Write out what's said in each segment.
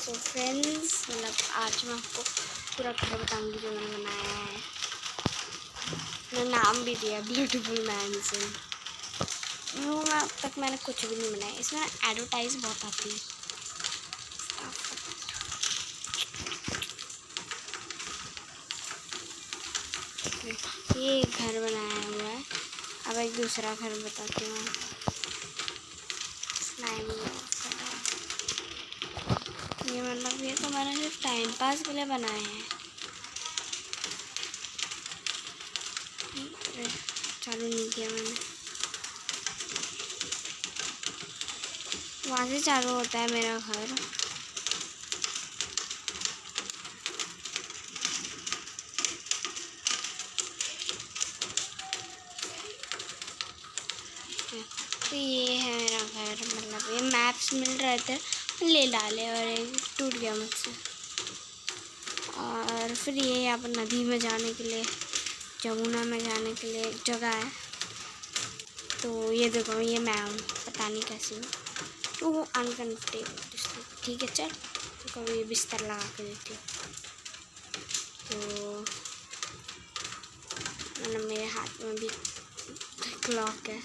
तो फ्रेंड्स मतलब आज मैं आपको पूरा घर बताऊंगी जो मैंने बनाया है। मैंने नाम भी दिया ब्यूटीफुल मैंसन। यूँ मैं अब तक मैंने कुछ भी नहीं बनाया। इसमें एडवर्टाइज बहुत आती है। ये घर बनाया हुआ है। अब एक दूसरा घर बताती हूँ। ये मतलब ये तो मैंने सिर्फ टाइम पास के लिए बनाए हैं। चालू नहीं किया मैंने। वहाँ से चालू होता है मेरा घर। तो ये है मेरा घर। मतलब ये मैप्स मिल रहे थे, ले डाले और एक टूट गया मुझसे। और फिर ये यहाँ पर नदी में जाने के लिए, जमुना में जाने के लिए एक जगह है। तो ये देखो, ये मैं हूँ, पता नहीं कैसी हूँ। तो वो अनकम्फर्टेबल, ठीक है चल। तो कभी बिस्तर लगा के देती हूँ। तो मतलब मेरे हाथ में भी क्लॉक है।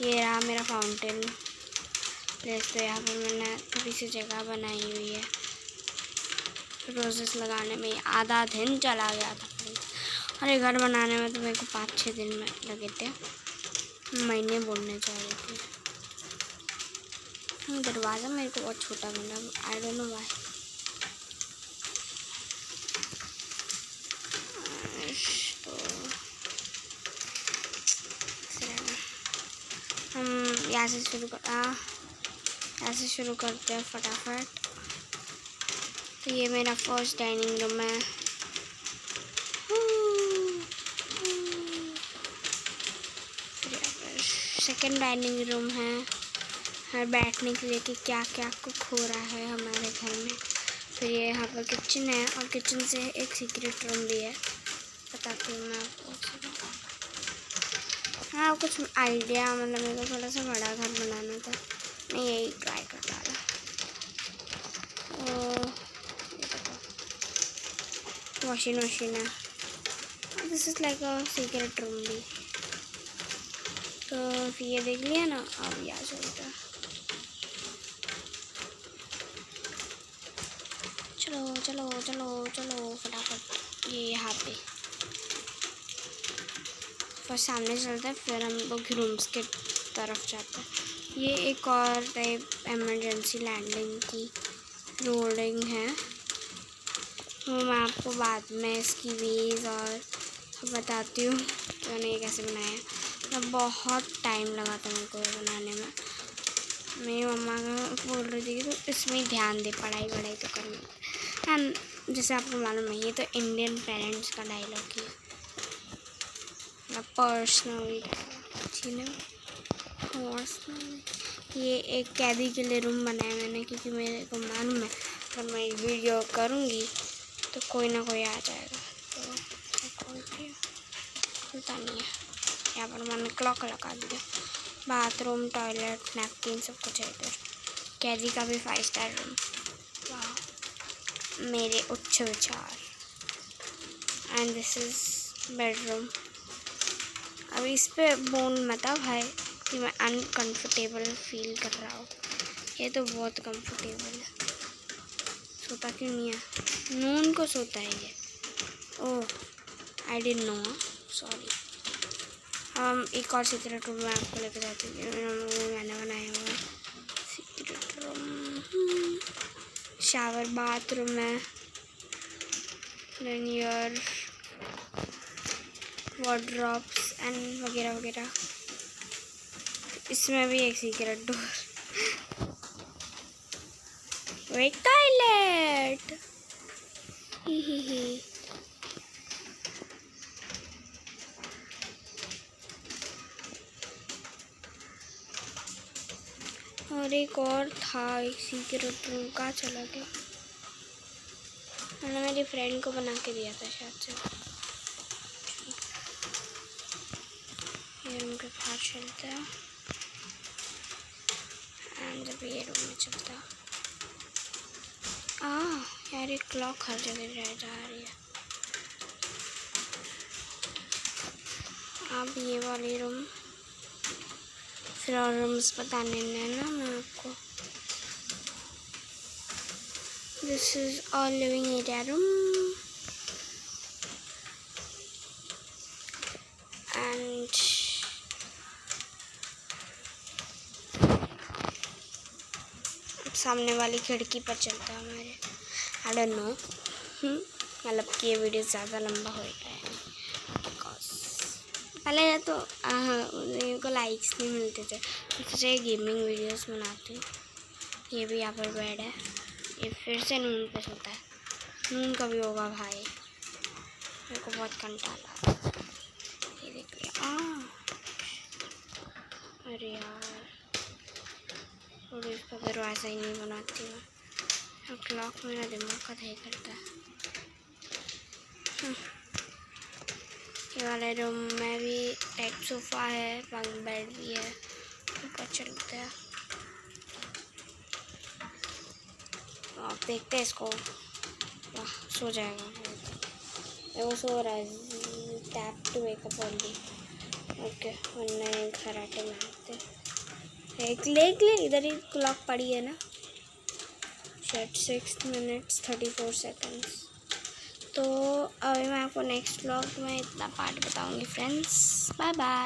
ये रहा मेरा फाउंटेन प्लेस। तो यहाँ पर मैंने थोड़ी सी जगह बनाई हुई है। रोजेस लगाने में आधा दिन चला गया था। और ये घर बनाने में तो मेरे को 5-6 दिन में लगे थे। महीने बोलने जा रहे थे। दरवाज़ा मेरे को बहुत छोटा मिला, आई डोंट नो व्हाई। तो हम यहाँ से शुरू करते हैं फटाफट। तो ये मेरा फर्स्ट डाइनिंग रूम है। सेकंड डाइनिंग रूम है। और बैठने के लिए कि क्या क्या कुक हो रहा है हमारे घर में। फिर ये यहाँ पर किचन है और किचन से एक सीक्रेट रूम भी है, बताती हूँ मैं आपको। हाँ, कुछ आइडिया, मतलब मेरे को थोड़ा सा बड़ा घर बनाना था, मैं यही ट्राई कर डाला। वॉशिंग मशीन है। This is like a secret room भी। तो फिर ये देख लिया ना, अब यहाँ चलता है। चलो चलो चलो चलो फटाफट। ये यहाँ पे फर्स्ट सामने चलता है, फिर हम लोग रूम्स के तरफ जाते हैं। ये एक और टाइप इमरजेंसी लैंडिंग की रोडिंग है। वो मैं आपको बाद में इसकी वेज और बताती हूँ कि मैंने ये कैसे बनाया है। मतलब बहुत टाइम लगा था मेरे को बनाने में। मेरी मम्मा बोल रही थी कि तो इसमें ही ध्यान दे, पढ़ाई वढ़ाई तो करनी। हाँ, जैसे आपको मालूम है, ये तो इंडियन पेरेंट्स का डायलॉग ही है, पर्सनली। ये एक कैदी के लिए रूम बनाया मैंने, क्योंकि मेरे को मालूम है अगर मैं वीडियो करूँगी तो कोई ना कोई आ जाएगा। तो खुलता नहीं है। यहाँ पर मैंने क्लॉक लगा दिया। बाथरूम, टॉयलेट, नैपकिन सब कुछ है इधर। कैदी का भी 5 स्टार रूम। वाह, मेरे उच्च विचार। And this is bedroom. अब इस पे बोल मत भाई कि मैं अनकंफर्टेबल फील कर रहा हूँ। ये तो बहुत कंफर्टेबल है। सोता क्यों नहीं है? नून को सोता है ये। ओह, आई डिडंट नो, सॉरी। हम एक और सीक्रेट रूम में आपको लेकर जाते हैं, मैंने बनाया हुआ है सीक्रेट रूम। शावर, बाथरूम है, देन योर वार्डरोब्स एंड वगैरह वगैरह। इसमें भी एक सीक्रेट डोर, एक टॉयलेट। ही। और एक और था, एक सीक्रेट रूम, कहाँ चला गया? मैंने मेरी फ्रेंड को बना के दिया था शायद से। ये रूम के बाहर चलता है एंड जब ये रूम में चलता है। यार ये क्लॉक हर जगह रह जा रही है। अब ये वाली रूम, फिर और रूम्स बताने ना मैं आपको। This is all living area room and सामने वाली खिड़की पर चलता है हमारे। आई डोंट नो, मतलब कि ये वीडियो ज़्यादा लंबा हो रहा है बिकॉज पहले तो मेरे को लाइक्स नहीं मिलते थे, सोचे गेमिंग वीडियोस बनाती हूँ। ये भी यहाँ पर बेड है। ये फिर से नून पे सोता है। नून कभी होगा भाई, मेरे को बहुत कंटाला। ये देख लिया। अरे यार, और इसका फिर वैसा ही नहीं बनाती हूँ। क्लॉक मेरा दिमाग का दही करता है। ये वाले रूम में भी एक सोफ़ा है, बंक बेड भी है। ऊपर चलते हैं, आप देखते हैं इसको। वाह, सो जाएगा। वो सो रहा है। Tap to wake up only. Okay, वरना खराटे मारते। एक लेग ले, इधर ही क्लॉक पड़ी है ना। शायद 6 minutes 34 seconds। तो अभी मैं आपको नेक्स्ट व्लॉग में इतना पार्ट बताऊंगी फ्रेंड्स। Bye bye.